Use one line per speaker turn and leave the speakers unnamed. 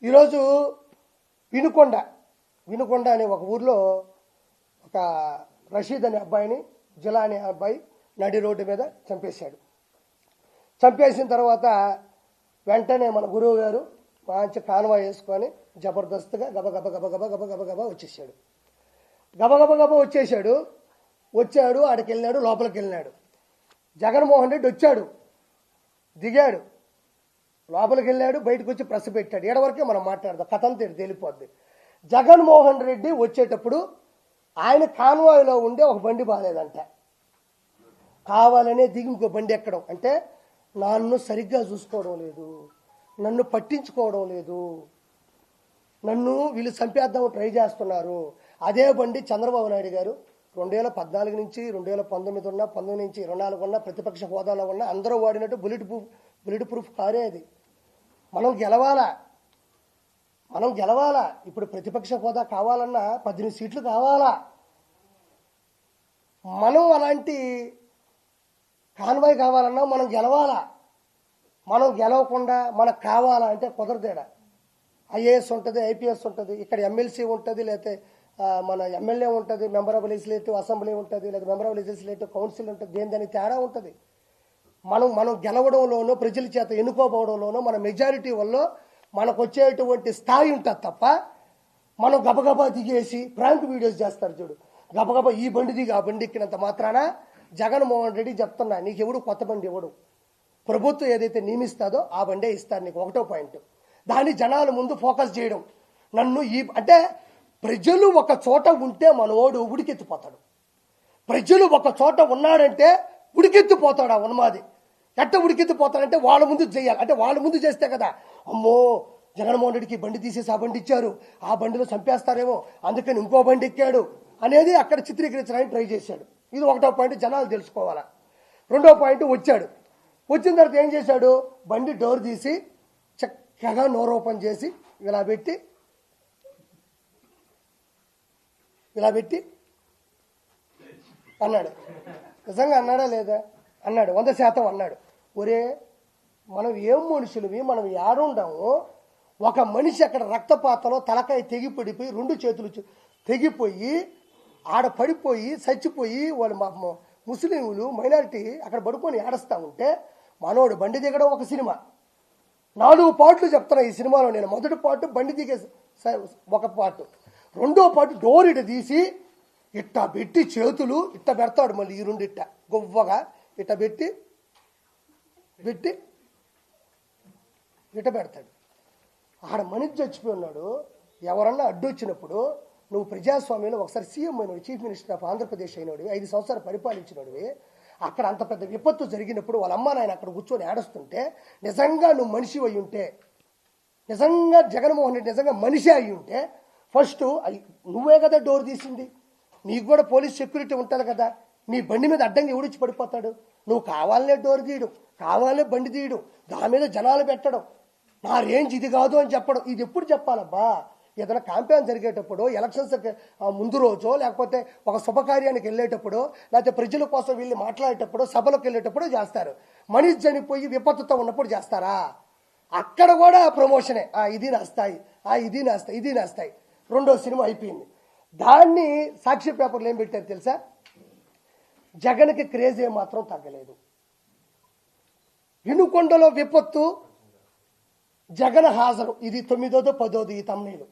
ఈరోజు వినుకొండ వినుకొండ అనే ఒక ఊర్లో ఒక రషీద్ అనే అబ్బాయిని జిలా అనే అబ్బాయి నడి రోడ్డు మీద చంపేశాడు. చంపేసిన తర్వాత వెంటనే మన గురువు గారు మంచి కాన్వాయ్ వేసుకొని జబర్దస్త్గా గబగబ గబగబ గబగబ గబ వచ్చేసాడు. గబగబ వచ్చాడు ఆడికి వెళ్ళాడు, లోపలికి వెళ్ళినాడు. జగన్మోహన్ రెడ్డి వచ్చాడు, దిగాడు, లోపలికి వెళ్ళాడు, బయటకు వచ్చి ప్రెస్ పెట్టాడు. ఏడవరకే మనం మాట్లాడదాం, కథ అంతా తేలిపోద్ది. జగన్మోహన్ రెడ్డి వచ్చేటప్పుడు ఆయన కాన్వాయ్లో ఉండే ఒక బండి బాగాలేదంట, కావాలనే దిగి ఇంకో బండి ఎక్కడం. అంటే నన్ను సరిగ్గా చూసుకోవడం లేదు, నన్ను పట్టించుకోవడం లేదు, నన్ను వీళ్ళు చంపేద్దాం ట్రై చేస్తున్నారు. అదే బండి చంద్రబాబు నాయుడు గారు 2014 నుంచి 2019 ఉన్న, 19 నుంచి 24 ఉన్న, ప్రతిపక్ష హోదాలో ఉన్న అందరూ వాడినట్టు బుల్లెట్ ప్రూఫ్ కారే అది. మనం గెలవాలా. ఇప్పుడు ప్రతిపక్ష హోదా కావాలన్నా 18 సీట్లు కావాలా. మనం అలాంటి కాన్వాయ్ కావాలన్నా మనం గెలవాలా. మనం గెలవకుండా మనకు కావాలా అంటే కుదరదేడా. ఐఏఎస్ ఉంటుంది, ఐపీఎస్ ఉంటుంది, ఇక్కడ ఎమ్మెల్సీ ఉంటుంది, లేకపోతే మన ఎమ్మెల్యే ఉంటుంది, మెంబర్ ఆఫ్ లెజిస్లేటివ్ అసెంబ్లీ ఉంటుంది, లేదా మెంబర్ ఆఫ్ లెజిస్లేటివ్ కౌన్సిల్ ఉంటుంది. దానికి తేడా ఉంటుంది. మనం గెలవడంలోనో ప్రజల చేత ఎన్నుకోపోవడంలోనో మన మెజారిటీ వల్ల మనకు వచ్చేటువంటి స్థాయి ఉంటుంది తప్ప మనం గబగబా దిగేసి ప్రాంక్ వీడియోస్ చేస్తారు చూడు, గబగబా ఈ బండి దిగి ఆ బండి ఎక్కినంత మాత్రాన జగన్మోహన్ రెడ్డి చెప్తున్నా, నీకు ఎవడు కొత్త బండి ఎవడు, ప్రభుత్వం ఏదైతే నియమిస్తుందో ఆ బండే ఇస్తారు నీకు. ఒకటో పాయింట్, దాన్ని జనాల ముందు ఫోకస్ చేయడం. నన్ను అంటే ప్రజలు ఒక చోట ఉంటే మనోడు ఉడికెత్తిపోతాడు. ప్రజలు ఒక చోట ఉన్నాడంటే ఉడికెత్తిపోతాడు. ఆ ఉన్మాది ఎట్ట ఉడికెత్తిపోతాడంటే వాళ్ళ ముందు చేయాలి. అంటే వాళ్ళ ముందు చేస్తే కదా, అమ్మో జగన్మోహన్ రెడ్డికి బండి తీసేసి ఆ బండి ఇచ్చారు, ఆ బండిలో చంపేస్తారేమో అందుకని ఇంకో బండి ఎక్కాడు అనేది అక్కడ చిత్రీకరించడానికి ట్రై చేశాడు. ఇది ఒకటో పాయింట్, జనాలు తెలుసుకోవాలా. రెండో పాయింట్, వచ్చిన తర్వాత ఏం చేశాడు, బండి డోర్ తీసి చక్కగా నోరు ఓపెన్ చేసి ఇలా పెట్టి అన్నాడు. నిజంగా అన్నాడా లేదా? అన్నాడు, 100% అన్నాడు. ఒరే మనం ఏం మనుషులవి, మనం ఏడుండాము. ఒక మనిషి అక్కడ రక్తపాతంలో తలకాయ తెగిపడిపోయి 2 చేతులు తెగిపోయి ఆడ పడిపోయి చచ్చిపోయి వాళ్ళు ముస్లింలు మైనారిటీ అక్కడ పడుకొని ఏడుస్తూ ఉంటే మనోడు బండి దిగడం ఒక సినిమా. 4 పార్ట్లు చెప్తున్నా ఈ సినిమాలో నేను. మొదటి పార్ట్ బండి దిగే ఒక పార్ట్, రెండో పార్ట్ డోర్ ఇట తీసి ఇట్ట పెట్టి చేతులు ఇట్ట పెడతాడు. మళ్ళీ ఈ 2 ఇట్ట గొవ్వగా ఇట్ట పెట్టి ఇట్ట పెడతాడు. ఆడ మనిషి చచ్చిపోయి ఉన్నాడు. ఎవరన్నా అడ్డొచ్చినప్పుడు నువ్వు ప్రజాస్వామ్యంలో ఒకసారి CM అయినోడు, chief minister of Andhra Pradesh అయినోడు, 5 సంవత్సరాలు పరిపాలించినోడివి, అక్కడ అంత పెద్ద విపత్తు జరిగినప్పుడు వాళ్ళ అమ్మ నాయన అక్కడ కూర్చొని ఏడుస్తుంటే నిజంగా నువ్వు మనిషి అయి ఉంటే, నిజంగా జగన్మోహన్ రెడ్డి నిజంగా మనిషి అయి ఉంటే ఫస్ట్ నువ్వే కదా డోర్ తీసింది. నీకు కూడా పోలీస్ సెక్యూరిటీ ఉంటుంది కదా. నీ బండి మీద అడ్డంగా ఎవడిచ్చి పడిపోతాడు? నువ్వు కావాలనే డోర్ తీయడం, కావాలనే బండి తీయడం, దాని మీద జనాలు పెట్టడం, నా రేంజ్ ఇది కాదు అని చెప్పడం. ఇది ఎప్పుడు చెప్పాలబ్బా? ఏదైనా క్యాంపెయిన్ జరిగేటప్పుడు, ఎలక్షన్స్ ముందు రోజో, లేకపోతే ఒక శుభకార్యానికి వెళ్ళేటప్పుడు, లేకపోతే ప్రజల కోసం వెళ్ళి మాట్లాడేటప్పుడు, సభలకు వెళ్ళేటప్పుడు చేస్తారు. మనిషి చనిపోయి విపత్తుతో ఉన్నప్పుడు చేస్తారా? అక్కడ కూడా ప్రమోషనే. ఇది నా స్థాయి, ఇది నా స్థాయి, ఇది నా స్థాయి. రెండో సినిమా అయిపోయింది. దాన్ని సాక్షి పేపర్లు ఏం పెట్టారు తెలుసా? జగన్కి క్రేజ్ ఏమాత్రం తగ్గలేదు. వినుకొండలో విపత్తు, జగన్ హాజరు, ఇది 9వ 10వ ఈ తమ్ముడు.